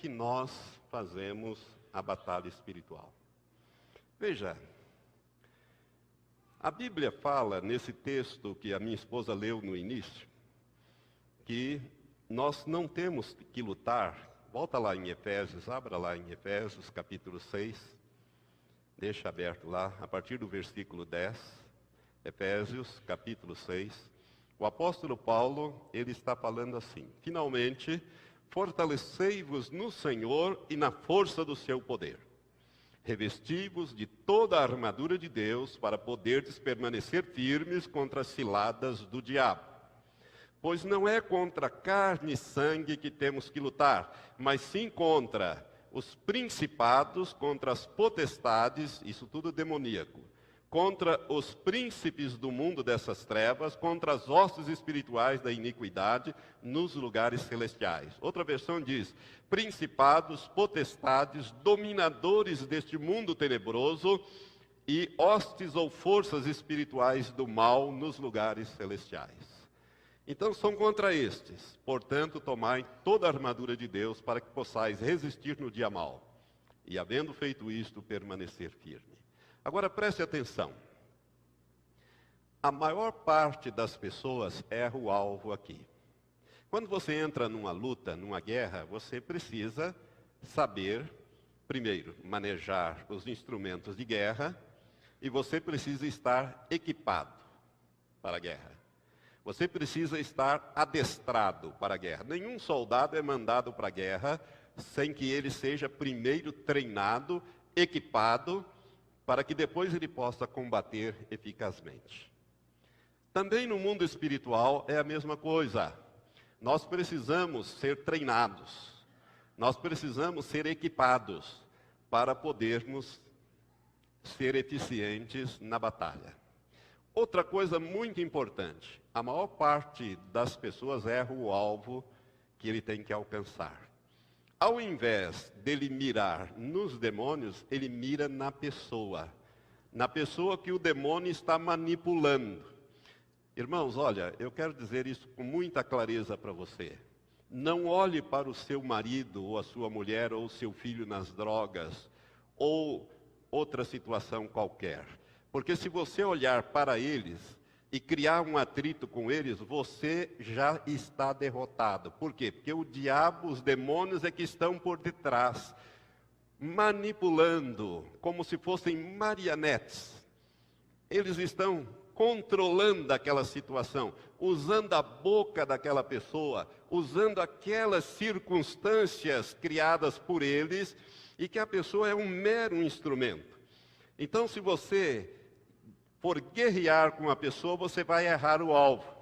que nós fazemos a batalha espiritual? Veja, a Bíblia fala nesse texto que a minha esposa leu no início, que nós não temos que lutar. Volta lá em Efésios, abra lá em Efésios capítulo 6, deixa aberto lá, a partir do versículo 10, Efésios capítulo 6. O apóstolo Paulo, ele está falando assim: finalmente, fortalecei-vos no Senhor e na força do seu poder. Revesti-vos de toda a armadura de Deus para poderdes permanecer firmes contra as ciladas do diabo. Pois não é contra carne e sangue que temos que lutar, mas sim contra os principados, contra as potestades, isso tudo demoníaco, contra os príncipes do mundo dessas trevas, contra as hostes espirituais da iniquidade nos lugares celestiais. Outra versão diz: principados, potestades, dominadores deste mundo tenebroso e hostes ou forças espirituais do mal nos lugares celestiais. Então são contra estes. Portanto, tomai toda a armadura de Deus para que possais resistir no dia mau. E havendo feito isto, permanecer firme. Agora preste atenção. A maior parte das pessoas erra o alvo aqui. Quando você entra numa luta, numa guerra, você precisa saber, primeiro, manejar os instrumentos de guerra, e você precisa estar equipado para a guerra. Você precisa estar adestrado para a guerra. Nenhum soldado é mandado para a guerra sem que ele seja primeiro treinado, equipado, para que depois ele possa combater eficazmente. Também no mundo espiritual é a mesma coisa. Nós precisamos ser treinados, nós precisamos ser equipados para podermos ser eficientes na batalha. Outra coisa muito importante, a maior parte das pessoas erra o alvo que ele tem que alcançar. Ao invés dele mirar nos demônios, ele mira na pessoa que o demônio está manipulando. Irmãos, olha, eu quero dizer isso com muita clareza para você. Não olhe para o seu marido, ou a sua mulher, ou o seu filho nas drogas, ou outra situação qualquer. Porque se você olhar para eles e criar um atrito com eles, você já está derrotado. Por quê? Porque o diabo, os demônios é que estão por detrás, manipulando, como se fossem marionetes. Eles estão controlando aquela situação, usando a boca daquela pessoa, usando aquelas circunstâncias criadas por eles, e que a pessoa é um mero instrumento. Então, se você for guerrear com a pessoa, você vai errar o alvo.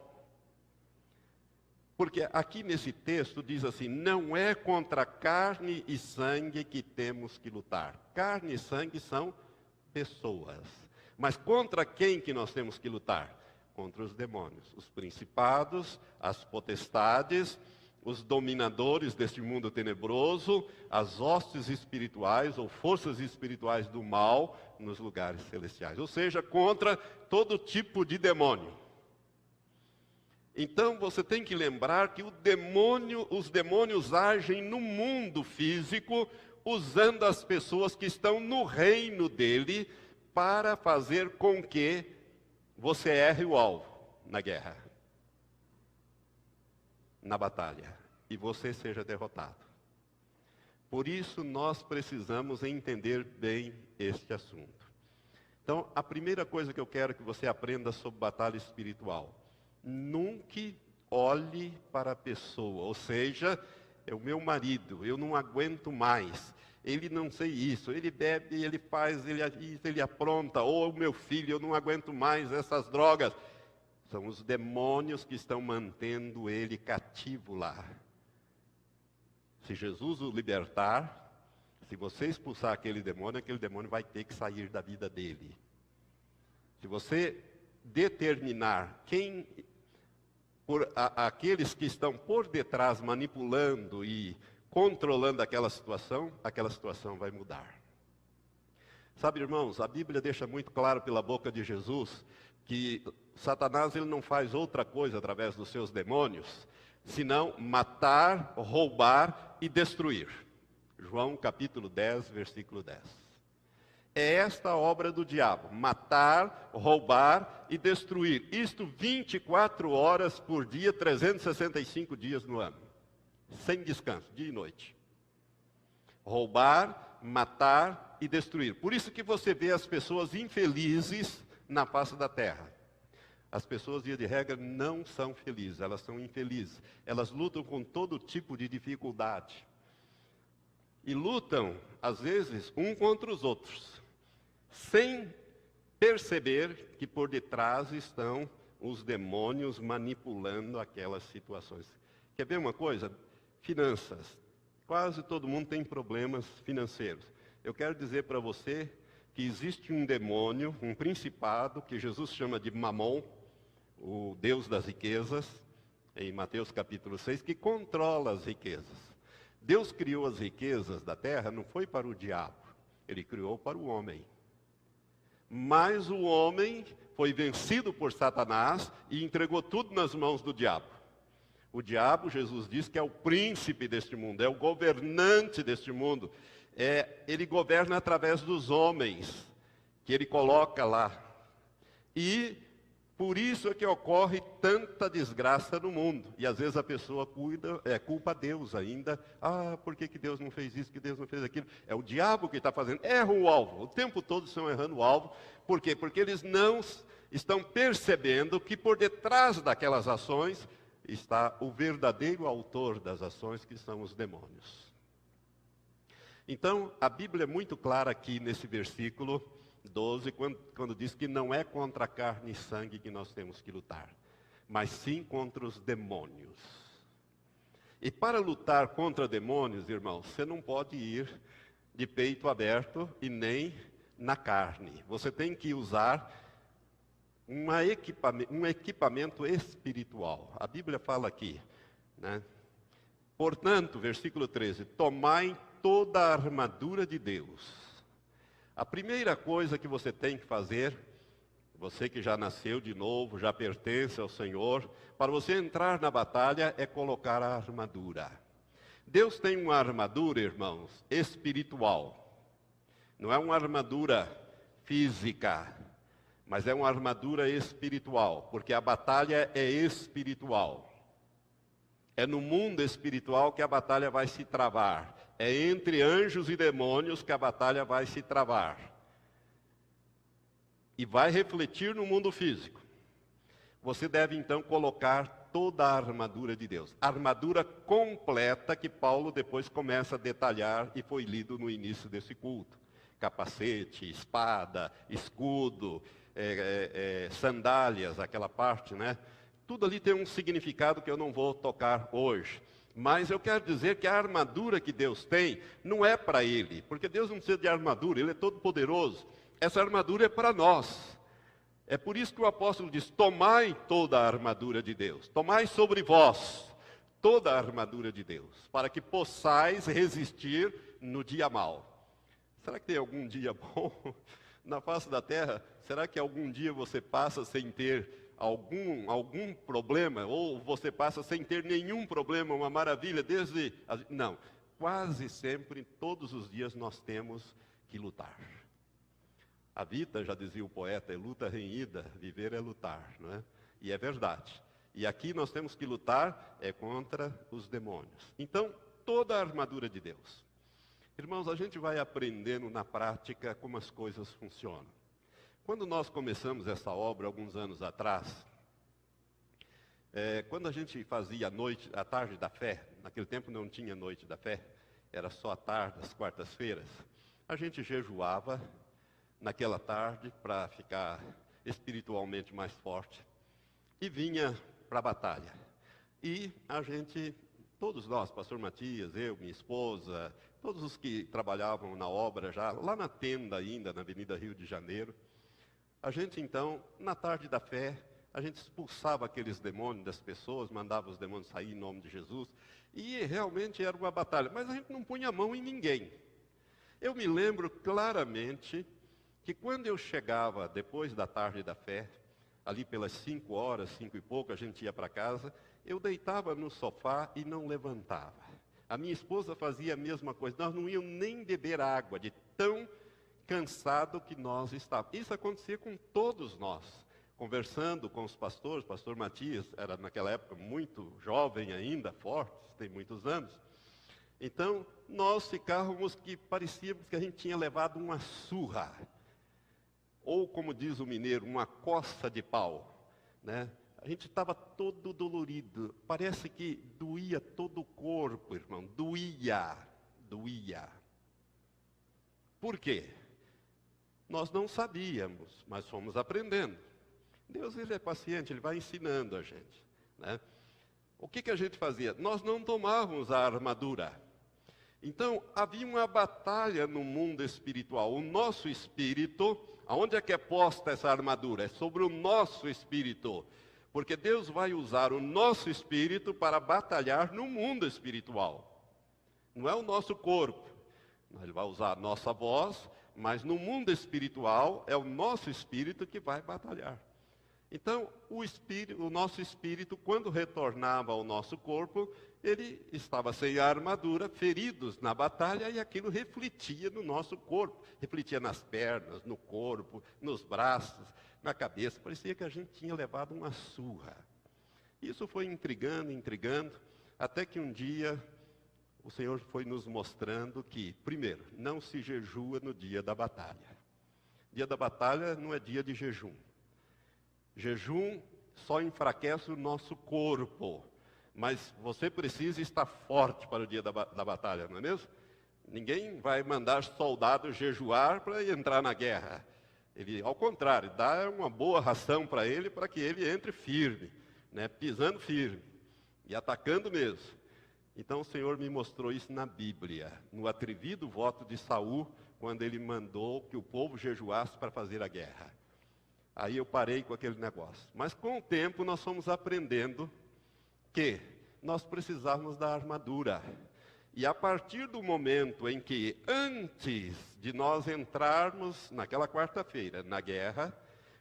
Porque aqui nesse texto diz assim: não é contra carne e sangue que temos que lutar. Carne e sangue são pessoas. Mas contra quem que nós temos que lutar? Contra os demônios, os principados, as potestades, os dominadores deste mundo tenebroso, as hostes espirituais ou forças espirituais do mal nos lugares celestiais. Ou seja, contra todo tipo de demônio. Então você tem que lembrar que os demônios agem no mundo físico, usando as pessoas que estão no reino dele, para fazer com que você erre o alvo na guerra, na batalha, e você seja derrotado. Por isso nós precisamos entender bem este assunto. Então, a primeira coisa que eu quero que você aprenda sobre batalha espiritual: nunca olhe para a pessoa, ou seja, é o meu marido, eu não aguento mais, ele não sei isso, ele bebe, ele faz, ele apronta, ou o meu filho, eu não aguento mais essas drogas. São os demônios que estão mantendo ele cativo lá. Se Jesus o libertar, se você expulsar aquele demônio vai ter que sair da vida dele. Se você determinar aqueles que estão por detrás manipulando e controlando aquela situação vai mudar. Sabe, irmãos, a Bíblia deixa muito claro pela boca de Jesus que Satanás ele não faz outra coisa através dos seus demônios, senão matar, roubar e destruir. João capítulo 10, versículo 10. É esta a obra do diabo: matar, roubar e destruir. Isto 24 horas por dia, 365 dias no ano. Sem descanso, dia e noite. Roubar, matar e destruir. Por isso que você vê as pessoas infelizes na face da terra. As pessoas, via de regra, não são felizes, elas são infelizes. Elas lutam com todo tipo de dificuldade. E lutam, às vezes, um contra os outros, sem perceber que por detrás estão os demônios manipulando aquelas situações. Quer ver uma coisa? Finanças. Quase todo mundo tem problemas financeiros. Eu quero dizer para você que existe um demônio, um principado, que Jesus chama de Mamon, o Deus das riquezas, em Mateus capítulo 6, que controla as riquezas. Deus criou as riquezas da terra, não foi para o diabo, ele criou para o homem. Mas o homem foi vencido por Satanás e entregou tudo nas mãos do diabo. O diabo, Jesus diz que é o príncipe deste mundo, é o governante deste mundo. Ele governa através dos homens, que ele coloca lá. E por isso é que ocorre tanta desgraça no mundo. E às vezes a pessoa culpa Deus ainda. Por que Deus não fez isso, que Deus não fez aquilo? É o diabo que está fazendo. Erra o alvo. O tempo todo estão errando o alvo. Por quê? Porque eles não estão percebendo que por detrás daquelas ações está o verdadeiro autor das ações, que são os demônios. Então, a Bíblia é muito clara aqui nesse versículo 12, quando diz que não é contra a carne e sangue que nós temos que lutar, mas sim contra os demônios. E para lutar contra demônios, irmãos, você não pode ir de peito aberto e nem na carne. Você tem que usar um equipamento espiritual. A Bíblia fala aqui, né? Portanto, versículo 13, tomai toda a armadura de Deus. A primeira coisa que você tem que fazer, você que já nasceu de novo, já pertence ao Senhor, para você entrar na batalha é colocar a armadura. Deus tem uma armadura, irmãos, espiritual. Não é uma armadura física, mas é uma armadura espiritual, porque a batalha é espiritual. É no mundo espiritual que a batalha vai se travar. É entre anjos e demônios que a batalha vai se travar. E vai refletir no mundo físico. Você deve então colocar toda a armadura de Deus. A armadura completa que Paulo depois começa a detalhar e foi lido no início desse culto. Capacete, espada, escudo, sandálias, aquela parte, né? Tudo ali tem um significado que eu não vou tocar hoje. Mas eu quero dizer que a armadura que Deus tem não é para Ele, porque Deus não precisa de armadura, Ele é todo poderoso. Essa armadura é para nós. É por isso que o apóstolo diz, tomai toda a armadura de Deus. Tomai sobre vós toda a armadura de Deus, para que possais resistir no dia mau. Será que tem algum dia bom na face da terra? Será que algum dia você passa sem ter algum problema, ou você passa sem ter nenhum problema, uma maravilha, Não, quase sempre, todos os dias nós temos que lutar. A vida, já dizia o poeta, é luta renhida, viver é lutar, não é? E é verdade. E aqui nós temos que lutar contra os demônios. Então, toda a armadura de Deus. Irmãos, a gente vai aprendendo na prática como as coisas funcionam. Quando nós começamos essa obra, alguns anos atrás, quando a gente fazia a tarde da fé, naquele tempo não tinha noite da fé, era só a tarde, às quartas-feiras, a gente jejuava naquela tarde para ficar espiritualmente mais forte e vinha para a batalha. E a gente, todos nós, pastor Matias, eu, minha esposa, todos os que trabalhavam na obra já, lá na tenda ainda, na Avenida Rio de Janeiro, a gente então, na tarde da fé, a gente expulsava aqueles demônios das pessoas, mandava os demônios sair em nome de Jesus, e realmente era uma batalha, mas a gente não punha a mão em ninguém. Eu me lembro claramente que quando eu chegava depois da tarde da fé, ali pelas 5 horas, 5 e pouco, a gente ia para casa, eu deitava no sofá e não levantava. A minha esposa fazia a mesma coisa. Nós não íamos nem beber água, de tão cansado que nós estávamos. Isso acontecia com todos nós. Conversando com os pastores, o pastor Matias era naquela época muito jovem ainda, forte, tem muitos anos. Então, nós ficávamos que parecíamos que a gente tinha levado uma surra. Ou, como diz o mineiro, uma coça de pau, né? A gente estava todo dolorido, parece que doía todo o corpo, irmão, doía. Por quê? Nós não sabíamos, mas fomos aprendendo. Deus, ele é paciente, ele vai ensinando a gente, né? O que a gente fazia? Nós não tomávamos a armadura. Então, havia uma batalha no mundo espiritual. O nosso espírito, aonde é que é posta essa armadura? É sobre o nosso espírito. Porque Deus vai usar o nosso espírito para batalhar no mundo espiritual. Não é o nosso corpo. Ele vai usar a nossa voz, mas no mundo espiritual é o nosso espírito que vai batalhar. Então, o nosso espírito, quando retornava ao nosso corpo, ele estava sem a armadura, feridos na batalha, e aquilo refletia no nosso corpo. Refletia nas pernas, no corpo, nos braços, na cabeça. Parecia que a gente tinha levado uma surra. Isso foi intrigando, até que um dia o Senhor foi nos mostrando que, primeiro, não se jejua no dia da batalha. Dia da batalha não é dia de jejum. Jejum só enfraquece o nosso corpo. Mas você precisa estar forte para o dia da batalha, não é mesmo? Ninguém vai mandar soldados jejuar para entrar na guerra. Ele, ao contrário, dá uma boa ração para ele, para que ele entre firme, né? Pisando firme e atacando mesmo. Então o Senhor me mostrou isso na Bíblia, no atrevido voto de Saul, quando ele mandou que o povo jejuasse para fazer a guerra. Aí eu parei com aquele negócio. Mas com o tempo nós fomos aprendendo que nós precisávamos da armadura. E a partir do momento em que, antes de nós entrarmos naquela quarta-feira na guerra,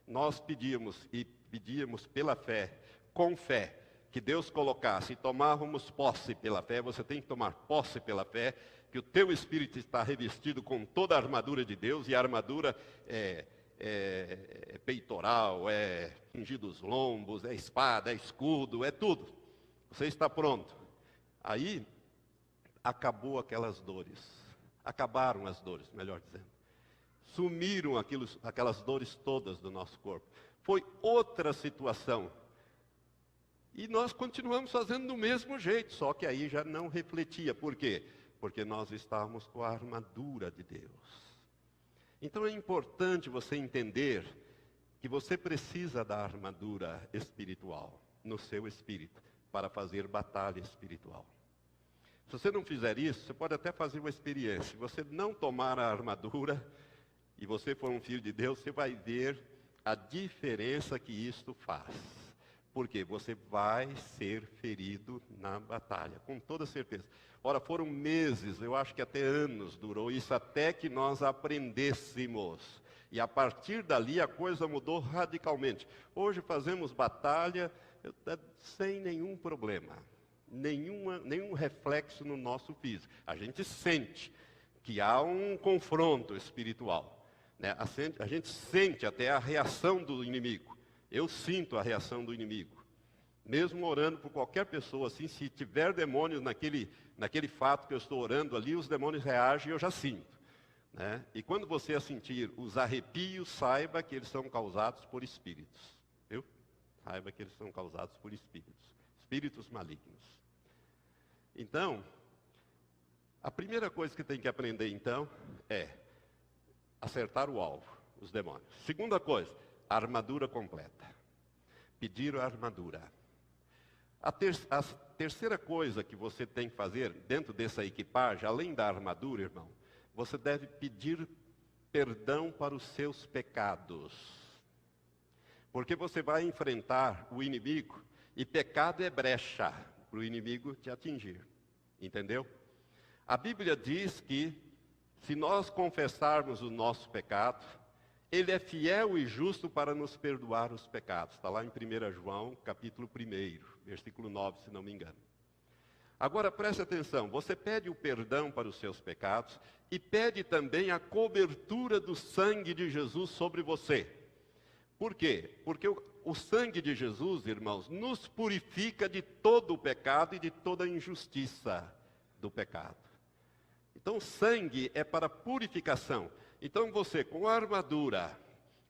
nós pedíamos pela fé, com fé, que Deus colocasse e tomávamos posse pela fé. Você tem que tomar posse pela fé, que o teu espírito está revestido com toda a armadura de Deus, e a armadura é peitoral, é cingir os lombos, é espada, é escudo, é tudo. Você está pronto. Aí, acabou aquelas dores. Acabaram as dores, melhor dizendo. Sumiram aquelas dores todas do nosso corpo. Foi outra situação. E nós continuamos fazendo do mesmo jeito, só que aí já não refletia. Por quê? Porque nós estávamos com a armadura de Deus. Então é importante você entender que você precisa da armadura espiritual no seu espírito para fazer batalha espiritual. Se você não fizer isso, você pode até fazer uma experiência. Se você não tomar a armadura e você for um filho de Deus, você vai ver a diferença que isto faz. Porque você vai ser ferido na batalha, com toda certeza. Ora, foram meses, eu acho que até anos durou isso, até que nós aprendêssemos. E a partir dali a coisa mudou radicalmente. Hoje fazemos batalha sem nenhum problema, nenhum reflexo no nosso físico. A gente sente que há um confronto espiritual, né? A gente sente até a reação do inimigo. Eu sinto a reação do inimigo. Mesmo orando por qualquer pessoa, assim, se tiver demônios naquele fato que eu estou orando ali, os demônios reagem e eu já sinto, né? E quando você sentir os arrepios, saiba que eles são causados por espíritos. Viu? Saiba que eles são causados por espíritos malignos. Então, a primeira coisa que tem que aprender, então, é acertar o alvo, os demônios. Segunda coisa, a armadura completa. Pedir a armadura. A terceira coisa que você tem que fazer dentro dessa equipagem, além da armadura, irmão, você deve pedir perdão para os seus pecados. Porque você vai enfrentar o inimigo, e pecado é brecha para o inimigo te atingir. Entendeu? A Bíblia diz que, se nós confessarmos o nosso pecado, Ele é fiel e justo para nos perdoar os pecados. Está lá em 1 João, capítulo 1, versículo 9, se não me engano. Agora preste atenção, você pede o perdão para os seus pecados e pede também a cobertura do sangue de Jesus sobre você. Por quê? Porque o sangue de Jesus, irmãos, nos purifica de todo o pecado e de toda a injustiça do pecado. Então o sangue é para purificação. Então você, com a armadura,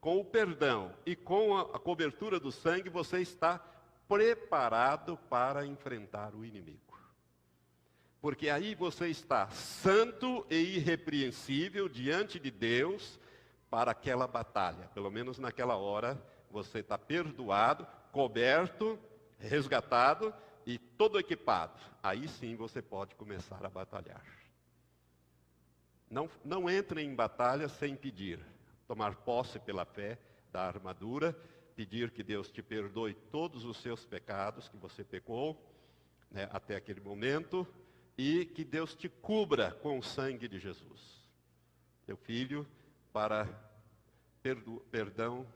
com o perdão e com a cobertura do sangue, você está preparado para enfrentar o inimigo. Porque aí você está santo e irrepreensível diante de Deus para aquela batalha. Pelo menos naquela hora você está perdoado, coberto, resgatado e todo equipado. Aí sim você pode começar a batalhar. Não entre em batalha sem pedir. Tomar posse pela fé da armadura, pedir que Deus te perdoe todos os seus pecados que você pecou, né, até aquele momento, e que Deus te cubra com o sangue de Jesus, teu filho, para perdão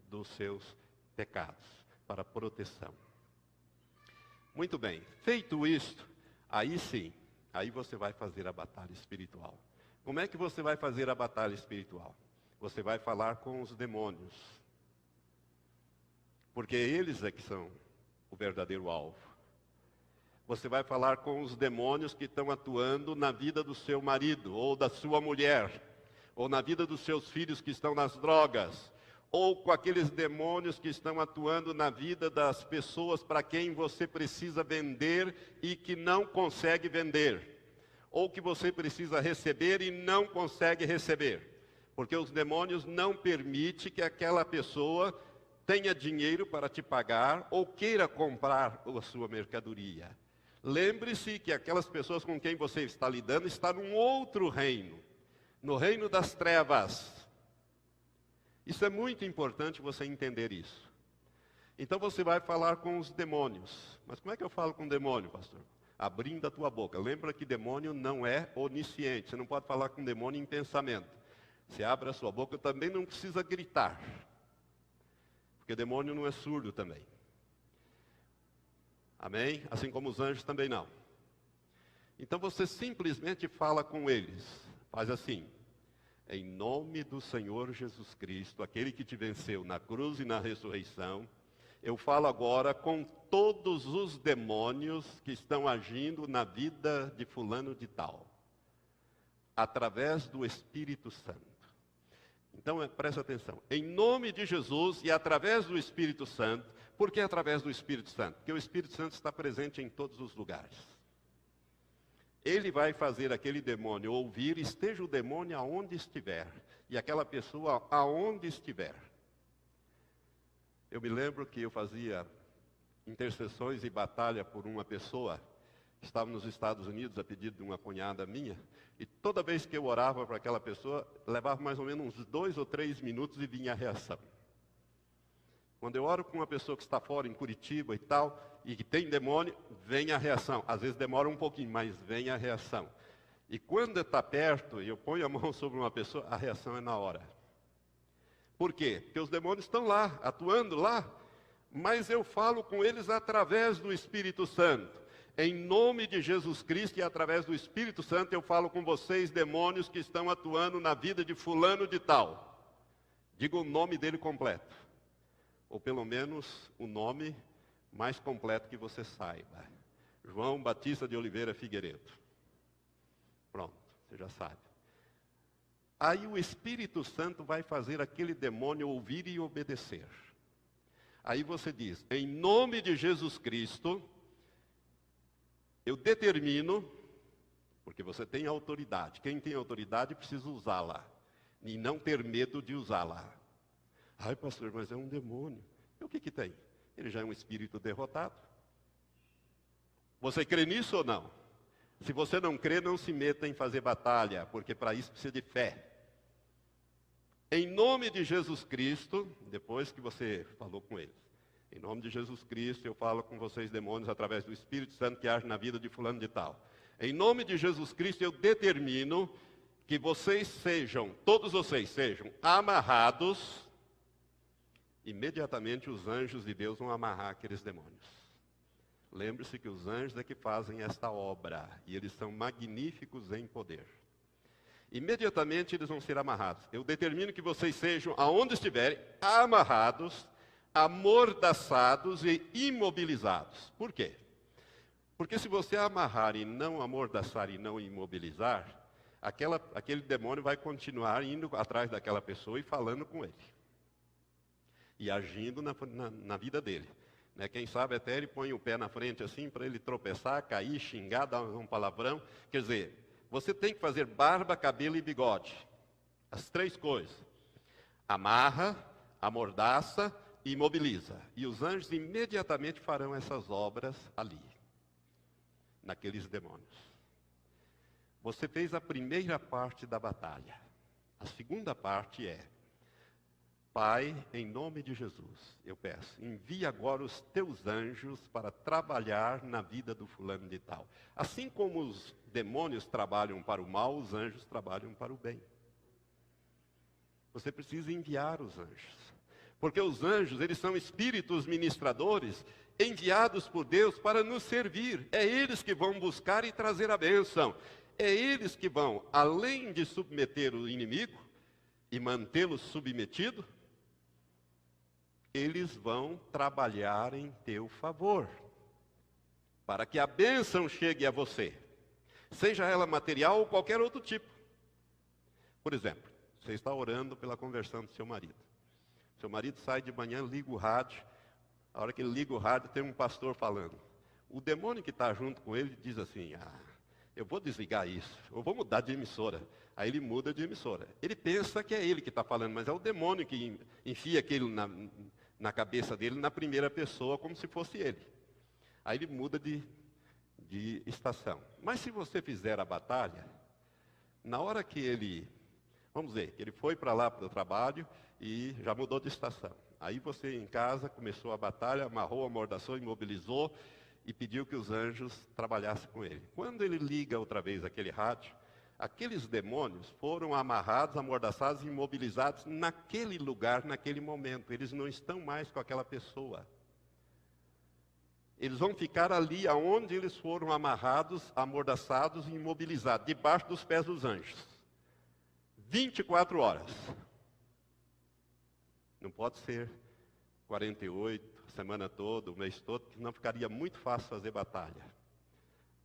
dos seus pecados, para proteção. Muito bem, feito isto, aí sim, aí você vai fazer a batalha espiritual. Como é que você vai fazer a batalha espiritual? Você vai falar com os demônios, porque eles é que são o verdadeiro alvo. Você vai falar com os demônios que estão atuando na vida do seu marido, ou da sua mulher, ou na vida dos seus filhos que estão nas drogas, ou com aqueles demônios que estão atuando na vida das pessoas para quem você precisa vender e que não consegue vender, ou que você precisa receber e não consegue receber, porque os demônios não permitem que aquela pessoa tenha dinheiro para te pagar ou queira comprar a sua mercadoria. Lembre-se que aquelas pessoas com quem você está lidando estão num outro reino, no reino das trevas. Isso é muito importante você entender isso. Então você vai falar com os demônios. Mas como é que eu falo com o demônio, pastor? Abrindo a tua boca. Lembra que demônio não é onisciente. Você não pode falar com demônio em pensamento. Você abre a sua boca, também não precisa gritar. Porque demônio não é surdo também. Amém? Assim como os anjos também não. Então você simplesmente fala com eles. Faz assim. Em nome do Senhor Jesus Cristo, aquele que te venceu na cruz e na ressurreição, eu falo agora com todos os demônios que estão agindo na vida de fulano de tal, através do Espírito Santo. Então presta atenção, em nome de Jesus e através do Espírito Santo. Por que através do Espírito Santo? Porque o Espírito Santo está presente em todos os lugares. Ele vai fazer aquele demônio ouvir, esteja o demônio aonde estiver, e aquela pessoa aonde estiver. Eu me lembro que eu fazia intercessões e batalha por uma pessoa que estava nos Estados Unidos a pedido de uma cunhada minha, e toda vez que eu orava para aquela pessoa, levava mais ou menos uns 2 ou 3 minutos e vinha a reação. Quando eu oro com uma pessoa que está fora, em Curitiba e tal, e que tem demônio, vem a reação. Às vezes demora um pouquinho, mas vem a reação. E quando está perto e eu ponho a mão sobre uma pessoa, a reação é na hora. Por quê? Porque os demônios estão lá, atuando lá, mas eu falo com eles através do Espírito Santo. Em nome de Jesus Cristo e através do Espírito Santo eu falo com vocês, demônios que estão atuando na vida de fulano de tal. Diga o nome dele completo. Ou pelo menos o nome mais completo que você saiba. João Batista de Oliveira Figueiredo. Pronto, você já sabe. Aí o Espírito Santo vai fazer aquele demônio ouvir e obedecer. Aí você diz, em nome de Jesus Cristo, eu determino, porque você tem autoridade. Quem tem autoridade precisa usá-la. E não ter medo de usá-la. Ai, pastor, mas é um demônio. E o que tem? Ele já é um espírito derrotado. Você crê nisso ou não? Se você não crê, não se meta em fazer batalha, porque para isso precisa de fé. Em nome de Jesus Cristo, depois que você falou com eles, em nome de Jesus Cristo, eu falo com vocês, demônios, através do Espírito Santo que age na vida de fulano de tal. Em nome de Jesus Cristo, eu determino que vocês sejam, todos vocês sejam amarrados. Imediatamente os anjos de Deus vão amarrar aqueles demônios. Lembre-se que os anjos é que fazem esta obra, e eles são magníficos em poder. Imediatamente eles vão ser amarrados. Eu determino que vocês sejam, aonde estiverem, amarrados, amordaçados e imobilizados. Por quê? Porque se você amarrar e não amordaçar e não imobilizar, aquele demônio vai continuar indo atrás daquela pessoa e falando com ele. E agindo na vida dele. Né? Quem sabe até ele põe o pé na frente assim para ele tropeçar, cair, xingar, dar um palavrão. Quer dizer, você tem que fazer barba, cabelo e bigode. As 3 coisas. Amarra, amordaça e imobiliza. E os anjos imediatamente farão essas obras ali, naqueles demônios. Você fez a primeira parte da batalha. A segunda parte é: Pai, em nome de Jesus, eu peço, envia agora os teus anjos para trabalhar na vida do fulano de tal. Assim como os demônios trabalham para o mal, os anjos trabalham para o bem. Você precisa enviar os anjos. Porque os anjos, eles são espíritos ministradores, enviados por Deus para nos servir. É eles que vão buscar e trazer a bênção. É eles que vão, além de submeter o inimigo e mantê-lo submetido, eles vão trabalhar em teu favor, para que a bênção chegue a você, seja ela material ou qualquer outro tipo. Por exemplo, você está orando pela conversão do seu marido. Seu marido sai de manhã, liga o rádio, a hora que ele liga o rádio tem um pastor falando. O demônio que está junto com ele diz assim: eu vou desligar isso, eu vou mudar de emissora. Aí ele muda de emissora. Ele pensa que é ele que está falando, mas é o demônio que enfia aquilo na cabeça dele, na primeira pessoa, como se fosse ele. Aí ele muda de estação. Mas se você fizer a batalha, na hora que ele, vamos dizer, que ele foi para lá para o trabalho e já mudou de estação. Aí você em casa começou a batalha, amarrou, amordaçou, imobilizou e pediu que os anjos trabalhassem com ele. Quando ele liga outra vez aquele rádio, aqueles demônios foram amarrados, amordaçados e imobilizados naquele lugar, naquele momento. Eles não estão mais com aquela pessoa. Eles vão ficar ali aonde eles foram amarrados, amordaçados e imobilizados, debaixo dos pés dos anjos. 24 horas. Não pode ser 48, a semana toda, o mês todo, porque não ficaria muito fácil fazer batalha.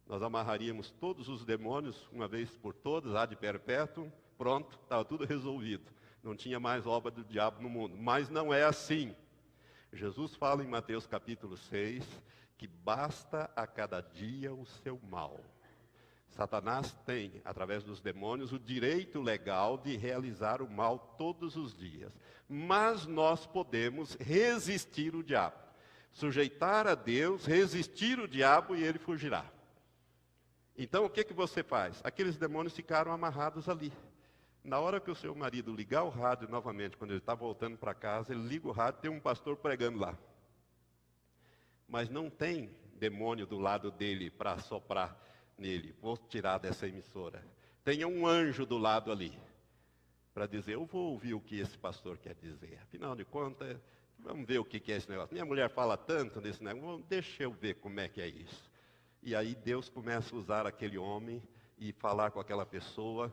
Nós amarraríamos todos os demônios, uma vez por todas, ad perpétuum, pronto, estava tudo resolvido. Não tinha mais obra do diabo no mundo. Mas não é assim. Jesus fala em Mateus capítulo 6, que basta a cada dia o seu mal. Satanás tem, através dos demônios, o direito legal de realizar o mal todos os dias. Mas nós podemos resistir o diabo. Sujeitar a Deus, resistir o diabo e ele fugirá. Então, o que você faz? Aqueles demônios ficaram amarrados ali. Na hora que o seu marido ligar o rádio novamente, quando ele está voltando para casa, ele liga o rádio, tem um pastor pregando lá. Mas não tem demônio do lado dele para soprar nele. Vou tirar dessa emissora. Tem um anjo do lado ali, para dizer: eu vou ouvir o que esse pastor quer dizer. Afinal de contas, vamos ver o que é esse negócio. Minha mulher fala tanto desse negócio, deixa eu ver como é que é isso. E aí Deus começa a usar aquele homem e falar com aquela pessoa,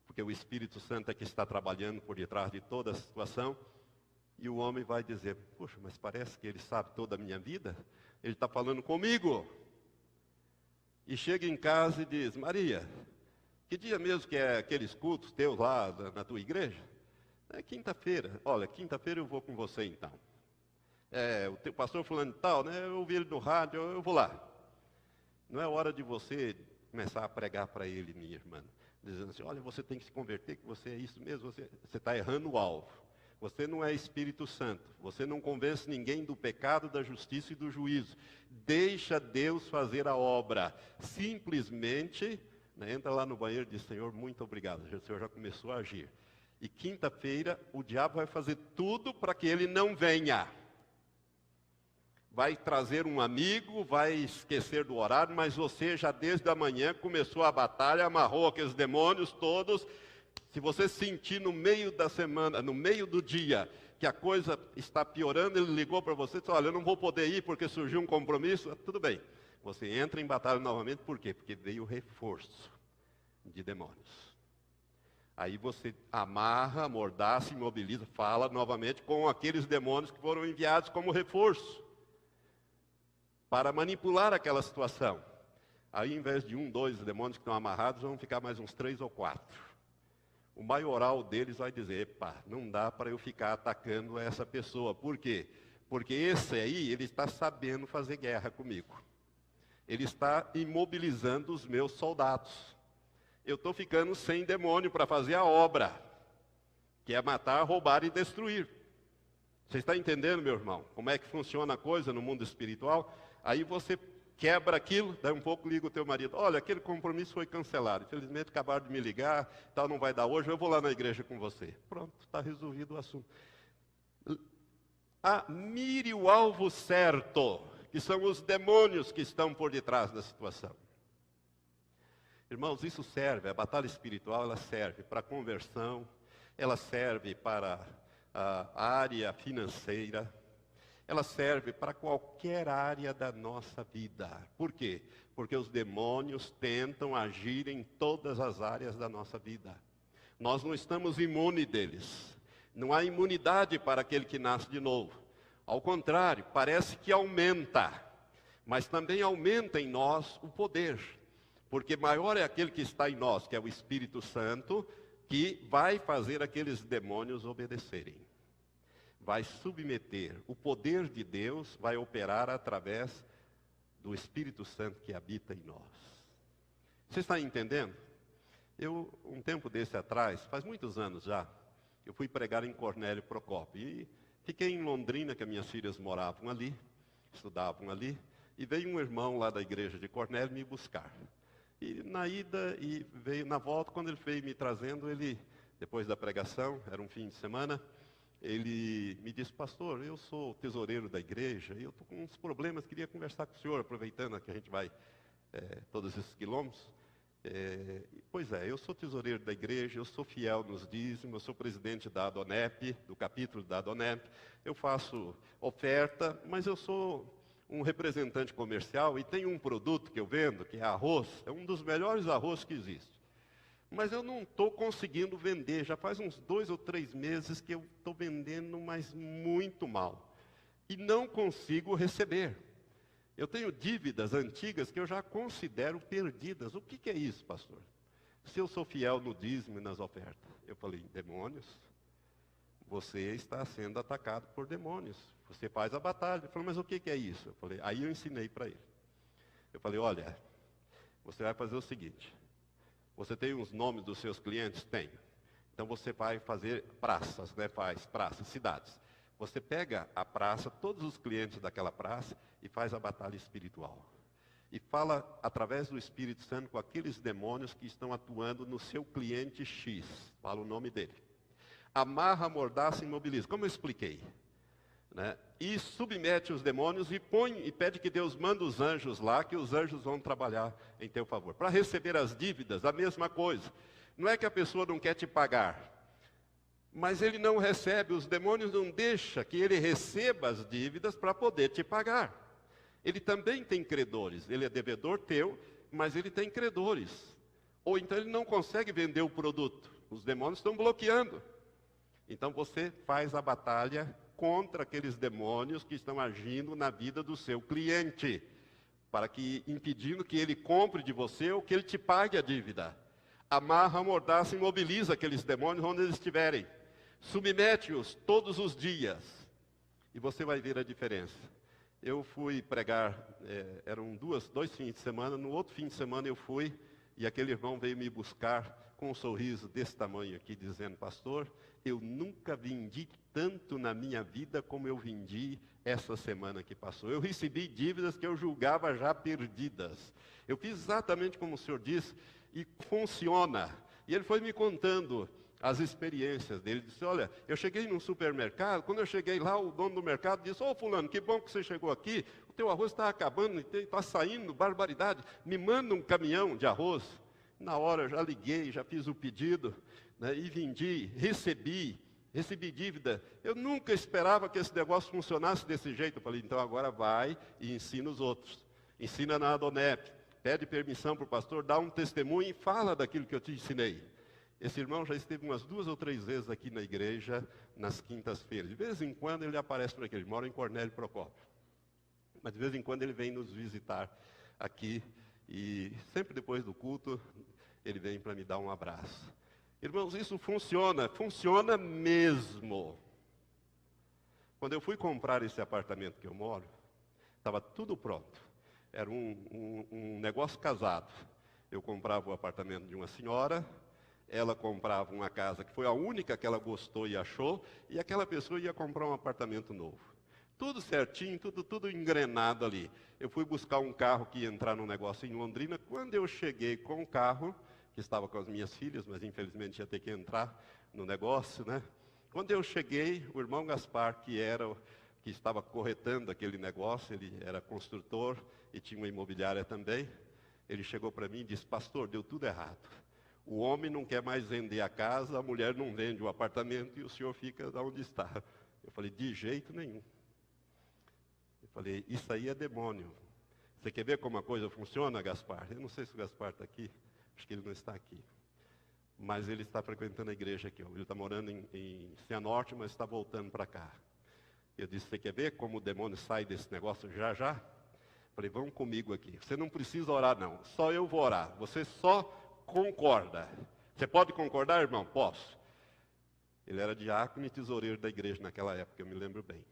porque o Espírito Santo é que está trabalhando por detrás de toda a situação, e o homem vai dizer: puxa, mas parece que ele sabe toda a minha vida, ele está falando comigo. E chega em casa e diz: Maria, que dia mesmo que é aqueles cultos teus lá na tua igreja? É quinta-feira. Olha, quinta-feira eu vou com você então. O teu pastor fulano de tal, né? Eu ouvi ele no rádio, eu vou lá. Não é hora de você começar a pregar para ele, minha irmã, dizendo assim: olha, você tem que se converter, que você é isso mesmo, você está errando o alvo. Você não é Espírito Santo, você não convence ninguém do pecado, da justiça e do juízo. Deixa Deus fazer a obra. Simplesmente, né, entra lá no banheiro e diz: Senhor, muito obrigado, o Senhor já começou a agir. E quinta-feira o diabo vai fazer tudo para que ele não venha. Vai trazer um amigo, vai esquecer do horário, mas você já desde a manhã começou a batalha, amarrou aqueles demônios todos. Se você sentir no meio da semana, no meio do dia, que a coisa está piorando, ele ligou para você e disse, olha, eu não vou poder ir porque surgiu um compromisso. Tudo bem, você entra em batalha novamente, por quê? Porque veio reforço de demônios. Aí você amarra, amordaça, imobiliza, fala novamente com aqueles demônios que foram enviados como reforço, para manipular aquela situação. Aí, em vez de 1, 2 demônios que estão amarrados, vão ficar mais uns 3 ou 4. O maioral deles vai dizer, epa, não dá para eu ficar atacando essa pessoa. Por quê? Porque esse aí, ele está sabendo fazer guerra comigo. Ele está imobilizando os meus soldados. Eu estou ficando sem demônio para fazer a obra, que é matar, roubar e destruir. Você está entendendo, meu irmão, como é que funciona a coisa no mundo espiritual? Aí você quebra aquilo, daí um pouco liga o teu marido, olha, aquele compromisso foi cancelado, infelizmente acabaram de me ligar, tal, não vai dar hoje, eu vou lá na igreja com você. Pronto, está resolvido o assunto. Mire o alvo certo, que são os demônios que estão por detrás da situação. Irmãos, isso serve, a batalha espiritual, ela serve para a conversão, ela serve para a área financeira, ela serve para qualquer área da nossa vida. Por quê? Porque os demônios tentam agir em todas as áreas da nossa vida. Nós não estamos imunes deles. Não há imunidade para aquele que nasce de novo. Ao contrário, parece que aumenta. Mas também aumenta em nós o poder. Porque maior é aquele que está em nós, que é o Espírito Santo, que vai fazer aqueles demônios obedecerem. Vai submeter. O poder de Deus vai operar através do Espírito Santo que habita em nós. Você está entendendo? Eu, um tempo desse atrás, faz muitos anos já, eu fui pregar em Cornélio Procópio. E fiquei em Londrina, que as minhas filhas moravam ali, estudavam ali, e veio um irmão lá da igreja de Cornélio me buscar. E na ida, e veio na volta, quando ele veio me trazendo, ele, depois da pregação, era um fim de semana, ele me disse, pastor, eu sou tesoureiro da igreja, e eu estou com uns problemas, queria conversar com o senhor, aproveitando que a gente vai todos esses quilômetros. Pois é, eu sou tesoureiro da igreja, eu sou fiel nos dízimos, eu sou presidente da Adonep, do capítulo da Adonep, eu faço oferta, mas eu sou um representante comercial e tenho um produto que eu vendo, que é arroz, é um dos melhores arroz que existe. Mas eu não estou conseguindo vender, já faz uns 2 ou 3 meses que eu estou vendendo, mas muito mal. E não consigo receber. Eu tenho dívidas antigas que eu já considero perdidas. O que é isso, pastor? Se eu sou fiel no dízimo e nas ofertas. Eu falei, demônios? Você está sendo atacado por demônios. Você faz a batalha. Ele falou, mas o que é isso? Eu falei, aí eu ensinei para ele. Eu falei, olha, você vai fazer o seguinte. Você tem os nomes dos seus clientes? Tenho. Então você vai fazer praças, né? Faz praças, cidades. Você pega a praça, todos os clientes daquela praça e faz a batalha espiritual. E fala através do Espírito Santo com aqueles demônios que estão atuando no seu cliente X. Fala o nome dele. Amarra, amordaça e imobiliza. Como eu expliquei. Né? E submete os demônios e pede que Deus mande os anjos lá, que os anjos vão trabalhar em teu favor. Para receber as dívidas, a mesma coisa. Não é que a pessoa não quer te pagar, mas ele não recebe, os demônios não deixam que ele receba as dívidas para poder te pagar. Ele também tem credores, ele é devedor teu, mas ele tem credores. Ou então ele não consegue vender o produto, os demônios estão bloqueando. Então você faz a batalha contra aqueles demônios que estão agindo na vida do seu cliente, impedindo que ele compre de você ou que ele te pague a dívida. Amarra, amordaça e imobiliza aqueles demônios onde eles estiverem. Submete-os todos os dias e você vai ver a diferença. Eu fui pregar, eram 2 fins de semana, no outro fim de semana eu fui e aquele irmão veio me buscar com um sorriso desse tamanho aqui, dizendo, pastor, eu nunca vendi tanto na minha vida como eu vendi essa semana que passou. Eu recebi dívidas que eu julgava já perdidas. Eu fiz exatamente como o senhor disse e funciona. E ele foi me contando as experiências dele. Ele disse, olha, eu cheguei num supermercado, quando eu cheguei lá, o dono do mercado disse, ô fulano, que bom que você chegou aqui, o teu arroz está acabando, está saindo, barbaridade, me manda um caminhão de arroz. Na hora eu já liguei, já fiz o pedido, né, e vendi, recebi, recebi dívida. Eu nunca esperava que esse negócio funcionasse desse jeito. Eu falei, então agora vai e ensina os outros. Ensina na Adonep, pede permissão para o pastor, dá um testemunho e fala daquilo que eu te ensinei. Esse irmão já esteve umas 2 ou 3 vezes aqui na igreja, nas quintas-feiras. De vez em quando ele aparece por aqui, ele mora em Cornélio Procópio. Mas de vez em quando ele vem nos visitar aqui. E sempre depois do culto, ele vem para me dar um abraço. Irmãos, isso funciona mesmo. Quando eu fui comprar esse apartamento que eu moro, estava tudo pronto. Era um negócio casado. Eu comprava o apartamento de uma senhora, ela comprava uma casa que foi a única que ela gostou e achou, e aquela pessoa ia comprar um apartamento novo. Tudo certinho, tudo engrenado ali. Eu fui buscar um carro que ia entrar no negócio em Londrina. Quando eu cheguei com o carro, que estava com as minhas filhas, mas infelizmente ia ter que entrar no negócio, né? Quando eu cheguei, o irmão Gaspar, que estava corretando aquele negócio, ele era construtor e tinha uma imobiliária também, ele chegou para mim e disse, pastor, deu tudo errado. O homem não quer mais vender a casa, a mulher não vende o apartamento e o senhor fica onde está. Eu falei, de jeito nenhum. Eu falei, isso aí é demônio. Você quer ver como a coisa funciona, Gaspar? Eu não sei se o Gaspar está aqui, acho que ele não está aqui. Mas ele está frequentando a igreja aqui. Ele está morando em Cianorte, mas está voltando para cá. Eu disse, você quer ver como o demônio sai desse negócio já já? Falei, vamos comigo aqui. Você não precisa orar não, só eu vou orar. Você só concorda. Você pode concordar, irmão? Posso. Ele era diácono e tesoureiro da igreja naquela época, eu me lembro bem.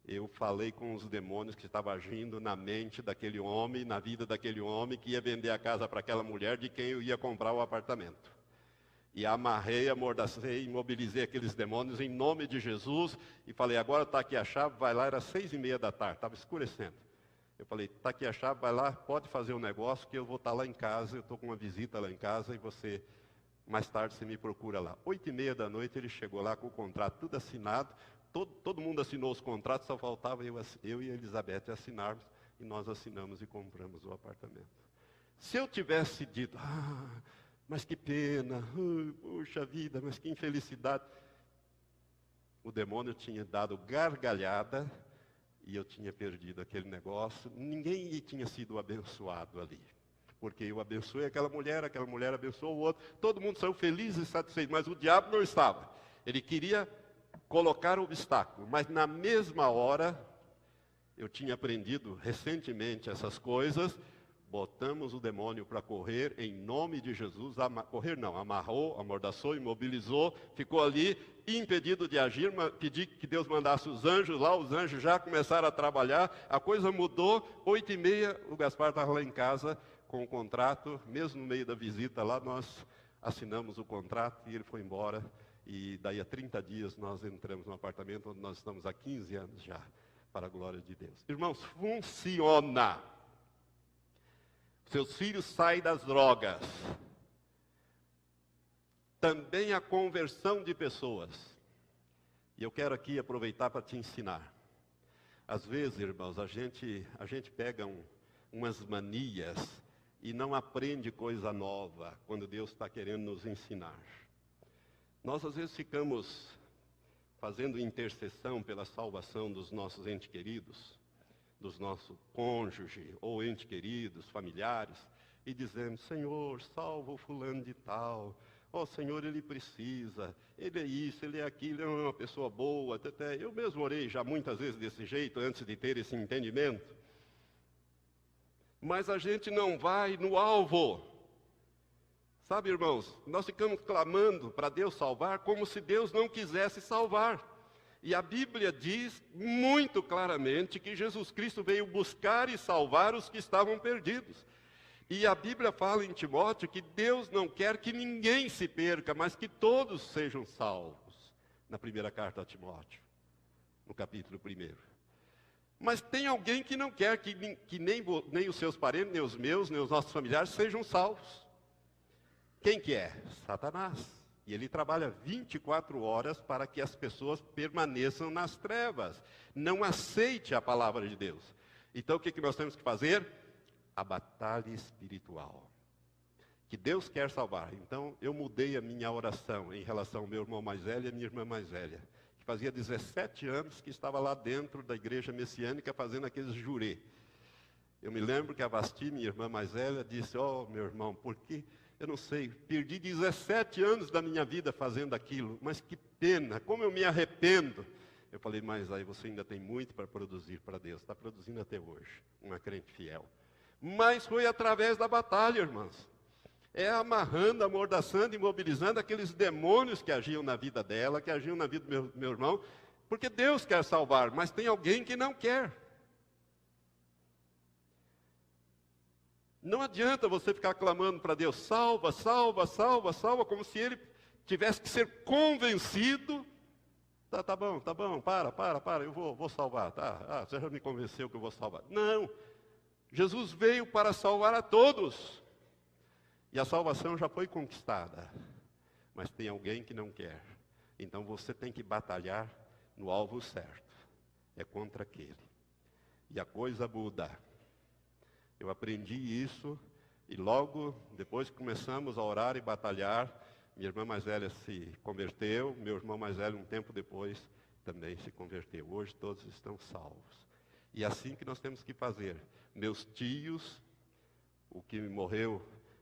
Eu falei com os demônios que estavam agindo na mente daquele homem, na vida daquele homem, que ia vender a casa para aquela mulher de quem eu ia comprar o apartamento. E amarrei, amordacei, imobilizei aqueles demônios em nome de Jesus. E falei, agora está aqui a chave, vai lá, era 6:30 da tarde, estava escurecendo. Eu falei, está aqui a chave, vai lá, pode fazer um negócio que eu vou estar lá em casa, eu estou com uma visita lá em casa e você, mais tarde você me procura lá. 8:30 da noite ele chegou lá com o contrato tudo assinado, todo mundo assinou os contratos, só faltava eu e a Elizabeth assinarmos, e nós assinamos e compramos o apartamento. Se eu tivesse dito, mas que pena, puxa vida, mas que infelicidade. O demônio tinha dado gargalhada e eu tinha perdido aquele negócio. Ninguém tinha sido abençoado ali. Porque eu abençoei aquela mulher abençoou o outro. Todo mundo saiu feliz e satisfeito, mas o diabo não estava. Ele queria colocar obstáculo, mas na mesma hora, eu tinha aprendido recentemente essas coisas. Botamos o demônio para correr em nome de Jesus. Correr não, amarrou, amordaçou, imobilizou, ficou ali impedido de agir. Pedi que Deus mandasse os anjos lá, os anjos já começaram a trabalhar, a coisa mudou. 8:30, o Gaspar estava lá em casa com o contrato, mesmo no meio da visita lá, nós assinamos o contrato e ele foi embora. E daí a 30 dias nós entramos no apartamento onde nós estamos há 15 anos já, para a glória de Deus. Irmãos, funciona. Seus filhos saem das drogas. Também a conversão de pessoas. E eu quero aqui aproveitar para te ensinar. Às vezes, irmãos, a gente pega umas manias e não aprende coisa nova quando Deus está querendo nos ensinar. Nós às vezes ficamos fazendo intercessão pela salvação dos nossos entes queridos, dos nossos cônjuges ou entes queridos, familiares, e dizemos, Senhor, salva o fulano de tal, Senhor, ele precisa, ele é isso, ele é aquilo, ele é uma pessoa boa, até. Eu mesmo orei já muitas vezes desse jeito, antes de ter esse entendimento, mas a gente não vai no alvo. Sabe, irmãos, nós ficamos clamando para Deus salvar como se Deus não quisesse salvar. E a Bíblia diz muito claramente que Jesus Cristo veio buscar e salvar os que estavam perdidos. E a Bíblia fala em Timóteo que Deus não quer que ninguém se perca, mas que todos sejam salvos. Na primeira carta a Timóteo, no capítulo 1. Mas tem alguém que não quer que nem os seus parentes, nem os meus, nem os nossos familiares sejam salvos. Quem que é? Satanás. E ele trabalha 24 horas para que as pessoas permaneçam nas trevas. Não aceite a palavra de Deus. Então o que nós temos que fazer? A batalha espiritual. que Deus quer salvar. Então, eu mudei a minha oração em relação ao meu irmão mais velho e a minha irmã mais velha, que fazia 17 anos que estava lá dentro da igreja messiânica fazendo aqueles jurê. Eu me lembro que a Vasti, minha irmã mais velha, disse, meu irmão, por que, eu não sei, perdi 17 anos da minha vida fazendo aquilo, mas que pena, como eu me arrependo. Eu falei, mas aí você ainda tem muito para produzir para Deus, está produzindo até hoje, uma crente fiel. Mas foi através da batalha, irmãos. É amarrando, amordaçando, imobilizando aqueles demônios que agiam na vida dela, que agiam na vida do meu irmão, porque Deus quer salvar, mas tem alguém que não quer. Não adianta você ficar clamando para Deus, salva, salva, salva, salva, como se ele tivesse que ser convencido. Tá bom, para, eu vou salvar, tá? Você já me convenceu que eu vou salvar. Não, Jesus veio para salvar a todos. E a salvação já foi conquistada, mas tem alguém que não quer. Então você tem que batalhar no alvo certo. É contra aquele. E a coisa muda. Eu aprendi isso e logo depois que começamos a orar e batalhar, minha irmã mais velha se converteu, meu irmão mais velho um tempo depois também se converteu. Hoje todos estão salvos. E é assim que nós temos que fazer. Meus tios, o que morreu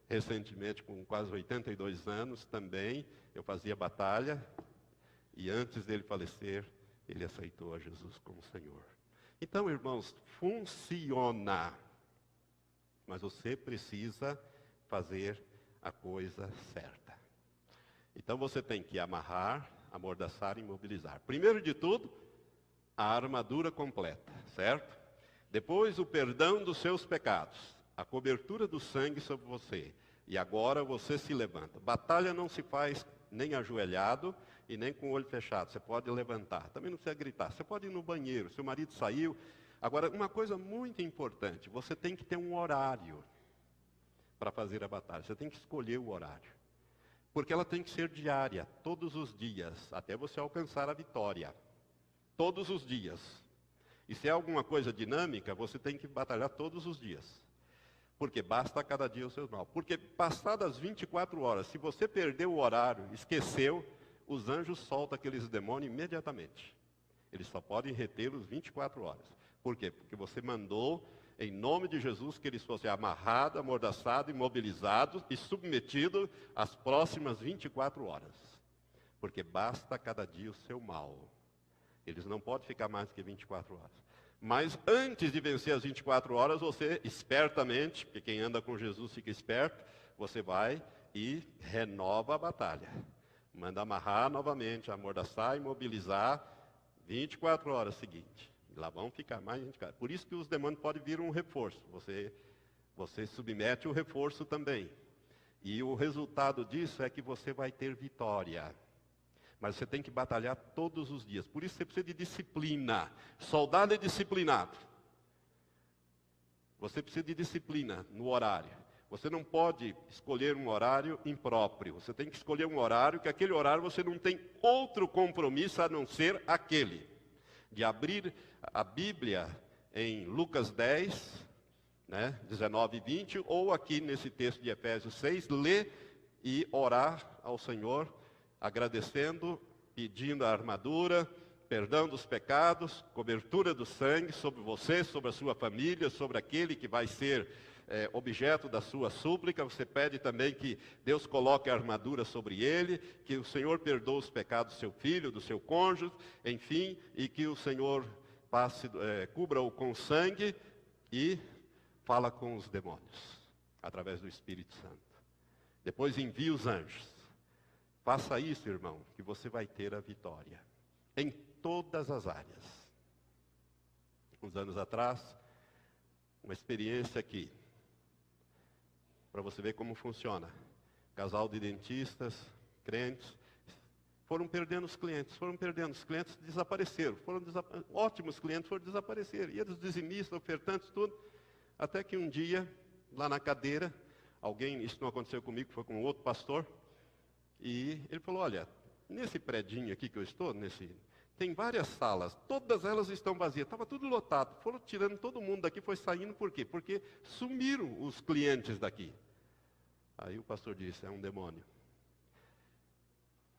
recentemente, com quase 82 anos, também, eu fazia batalha, e antes dele falecer, ele aceitou a Jesus como Senhor. Então, irmãos, funciona, mas você precisa fazer a coisa certa. Então, você tem que amarrar, amordaçar e imobilizar. Primeiro de tudo, a armadura completa, certo? Depois, o perdão dos seus pecados. A cobertura do sangue sobre você. E agora você se levanta. Batalha não se faz nem ajoelhado e nem com o olho fechado. Você pode levantar. Também não precisa gritar. Você pode ir no banheiro. Seu marido saiu. Agora, uma coisa muito importante. Você tem que ter um horário para fazer a batalha. Você tem que escolher o horário. Porque ela tem que ser diária, todos os dias, até você alcançar a vitória. Todos os dias. E se é alguma coisa dinâmica, você tem que batalhar todos os dias. Porque basta cada dia o seu mal. Porque passadas 24 horas, se você perdeu o horário, esqueceu, os anjos soltam aqueles demônios imediatamente. Eles só podem retê-los 24 horas. Por quê? Porque você mandou, em nome de Jesus, que eles fossem amarrados, amordaçados, imobilizados e submetidos às próximas 24 horas. Porque basta cada dia o seu mal. Eles não podem ficar mais do que 24 horas. Mas antes de vencer as 24 horas, você, espertamente, porque quem anda com Jesus fica esperto, você vai e renova a batalha. Manda amarrar novamente, amordaçar, imobilizar, 24 horas seguintes. Lá vão ficar mais 24. Por isso que os demônios podem vir um reforço. Você submete o reforço também. E o resultado disso é que você vai ter vitória. Mas você tem que batalhar todos os dias. Por isso você precisa de disciplina. Soldado é disciplinado. Você precisa de disciplina no horário. Você não pode escolher um horário impróprio. Você tem que escolher um horário, que aquele horário você não tem outro compromisso a não ser aquele. De abrir a Bíblia em Lucas 10, 19 e 20, ou aqui nesse texto de Efésios 6, ler e orar ao Senhor, agradecendo, pedindo a armadura, perdão dos pecados, cobertura do sangue sobre você, sobre a sua família, sobre aquele que vai ser objeto da sua súplica. Você pede também que Deus coloque a armadura sobre ele, que o Senhor perdoe os pecados do seu filho, do seu cônjuge, enfim, e que o Senhor cubra-o com sangue e fala com os demônios, através do Espírito Santo. Depois envia os anjos. Faça isso, irmão, que você vai ter a vitória. Em todas as áreas. Uns anos atrás, uma experiência aqui, para você ver como funciona. Casal de dentistas, crentes, foram perdendo os clientes, desapareceram. Ótimos clientes foram desaparecer. E eles dizimistas, ofertantes, tudo. Até que um dia, lá na cadeira, isso não aconteceu comigo, foi com outro pastor, e ele falou, olha, nesse predinho aqui que eu estou, tem várias salas, todas elas estão vazias, estava tudo lotado, foram tirando todo mundo daqui, foi saindo, por quê? Porque sumiram os clientes daqui. Aí o pastor disse, é um demônio.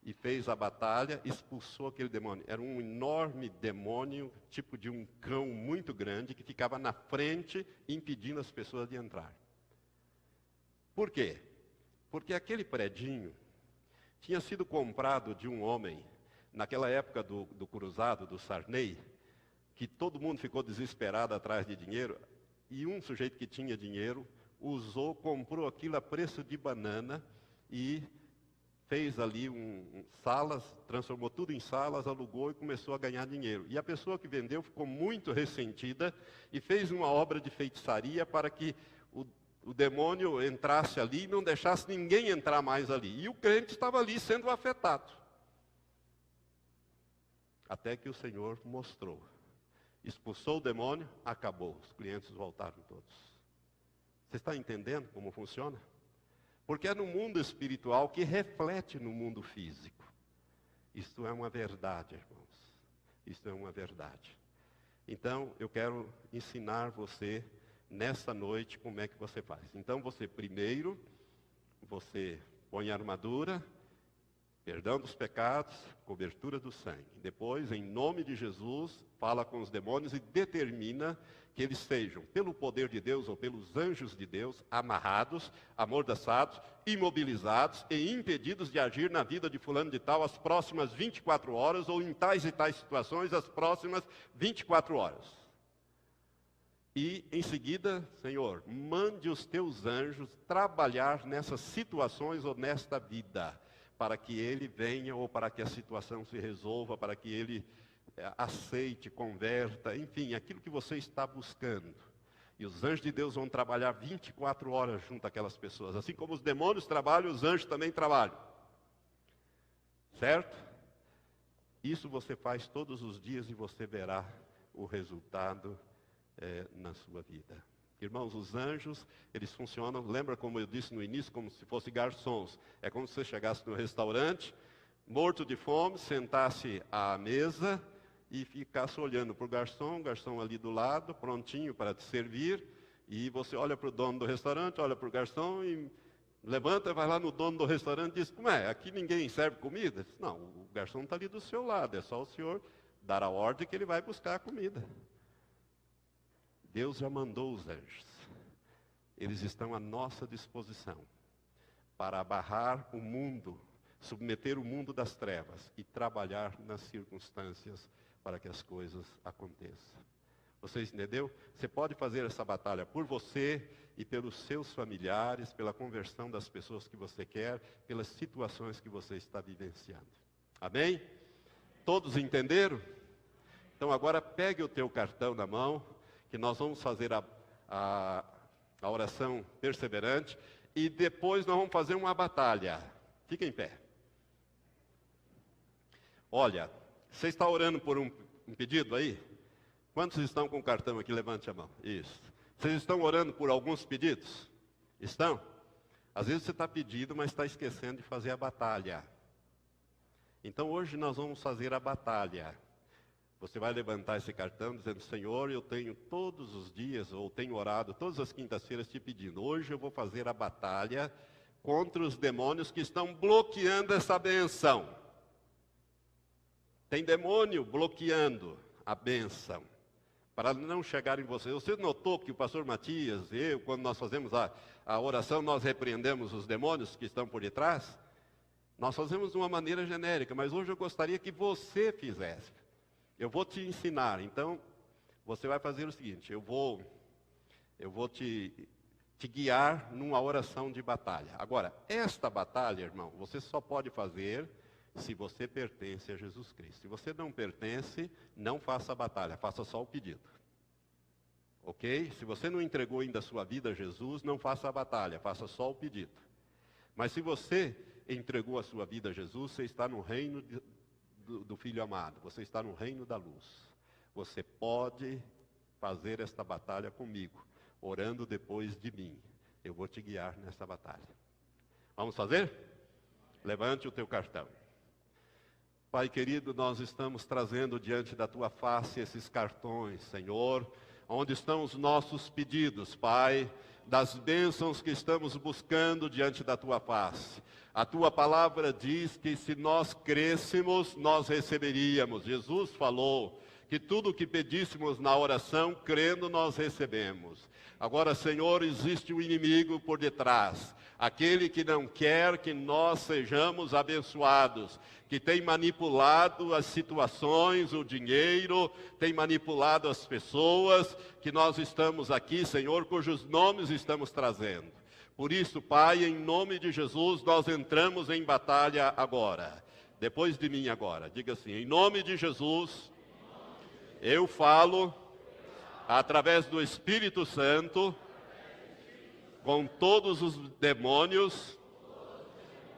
E fez a batalha, expulsou aquele demônio. Era um enorme demônio, tipo de um cão muito grande, que ficava na frente, impedindo as pessoas de entrar. Por quê? Porque aquele predinho tinha sido comprado de um homem, naquela época do cruzado, do Sarney, que todo mundo ficou desesperado atrás de dinheiro, e um sujeito que tinha dinheiro usou, comprou aquilo a preço de banana e fez ali salas, transformou tudo em salas, alugou e começou a ganhar dinheiro. E a pessoa que vendeu ficou muito ressentida e fez uma obra de feitiçaria para que o demônio entrasse ali e não deixasse ninguém entrar mais ali. E o crente estava ali sendo afetado. Até que o Senhor mostrou. Expulsou o demônio, acabou. Os clientes voltaram todos. Você está entendendo como funciona? Porque é no mundo espiritual que reflete no mundo físico. Isto é uma verdade, irmãos. Isto é uma verdade. Então, eu quero ensinar você, nessa noite, como é que você faz. Então, você primeiro, você põe a armadura, perdão dos pecados, cobertura do sangue. Depois, em nome de Jesus, fala com os demônios e determina que eles sejam, pelo poder de Deus ou pelos anjos de Deus, amarrados, amordaçados, imobilizados e impedidos de agir na vida de fulano de tal as próximas 24 horas ou em tais e tais situações as próximas 24 horas. E, em seguida, Senhor, mande os teus anjos trabalhar nessas situações ou nesta vida, para que ele venha ou para que a situação se resolva, para que ele aceite, converta, enfim, aquilo que você está buscando. E os anjos de Deus vão trabalhar 24 horas junto àquelas pessoas. Assim como os demônios trabalham, os anjos também trabalham. Certo? Isso você faz todos os dias e você verá o resultado na sua vida. Irmãos, os anjos, eles funcionam, lembra como eu disse no início, como se fossem garçons. É como se você chegasse no restaurante, morto de fome, sentasse à mesa e ficasse olhando para o garçom ali do lado, prontinho para te servir, e você olha para o dono do restaurante, olha para o garçom e levanta, vai lá no dono do restaurante e diz, como é, aqui ninguém serve comida? Diz, não, o garçom está ali do seu lado, é só o senhor dar a ordem que ele vai buscar a comida. Deus já mandou os anjos. Eles estão à nossa disposição para abarrar o mundo, submeter o mundo das trevas e trabalhar nas circunstâncias para que as coisas aconteçam. Vocês entenderam? Você pode fazer essa batalha por você e pelos seus familiares, pela conversão das pessoas que você quer, pelas situações que você está vivenciando. Amém? Todos entenderam? Então agora pegue o teu cartão na mão, que nós vamos fazer a oração perseverante e depois nós vamos fazer uma batalha. Fica em pé. Olha, você está orando por um pedido aí? Quantos estão com o cartão aqui? Levante a mão. Isso. Vocês estão orando por alguns pedidos? Estão? Às vezes você está pedindo, mas está esquecendo de fazer a batalha. Então hoje nós vamos fazer a batalha. Você vai levantar esse cartão dizendo, Senhor, eu tenho todos os dias, ou tenho orado todas as quintas-feiras te pedindo. Hoje eu vou fazer a batalha contra os demônios que estão bloqueando essa benção. Tem demônio bloqueando a bênção, para não chegar em você. Você notou que o pastor Matias e eu, quando nós fazemos a oração, nós repreendemos os demônios que estão por detrás? Nós fazemos de uma maneira genérica, mas hoje eu gostaria que você fizesse. Eu vou te ensinar, então, você vai fazer o seguinte, eu vou te guiar numa oração de batalha. Agora, esta batalha, irmão, você só pode fazer se você pertence a Jesus Cristo. Se você não pertence, não faça a batalha, faça só o pedido. Ok? Se você não entregou ainda a sua vida a Jesus, não faça a batalha, faça só o pedido. Mas se você entregou a sua vida a Jesus, você está no reino do Filho amado, você está no reino da luz. Você pode fazer esta batalha comigo, orando depois de mim. Eu vou te guiar nessa batalha. Vamos fazer? Levante o teu cartão. Pai querido, nós estamos trazendo diante da tua face esses cartões, Senhor, onde estão os nossos pedidos, Pai. das bênçãos que estamos buscando diante da tua face. A tua palavra diz que se nós crêssemos, nós receberíamos. Jesus falou que tudo o que pedíssemos na oração, crendo, nós recebemos. Agora, Senhor, existe um inimigo por detrás, aquele que não quer que nós sejamos abençoados, que tem manipulado as situações, o dinheiro, tem manipulado as pessoas, que nós estamos aqui, Senhor, cujos nomes estamos trazendo. Por isso, Pai, em nome de Jesus, nós entramos em batalha agora. Depois de mim agora, diga assim, em nome de Jesus, eu falo através do Espírito Santo com todos os demônios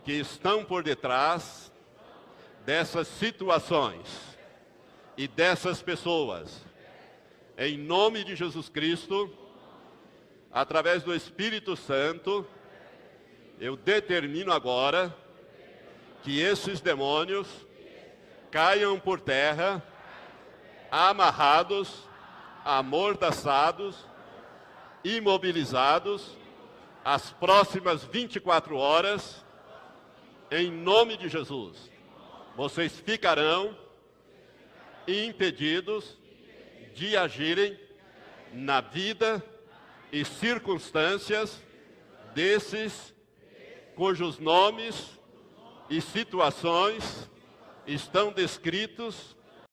que estão por detrás dessas situações e dessas pessoas. Em nome de Jesus Cristo, através do Espírito Santo, eu determino agora que esses demônios caiam por terra, amarrados, amordaçados, imobilizados, as próximas 24 horas, em nome de Jesus. Vocês ficarão impedidos de agirem na vida e circunstâncias desses cujos nomes e situações estão descritos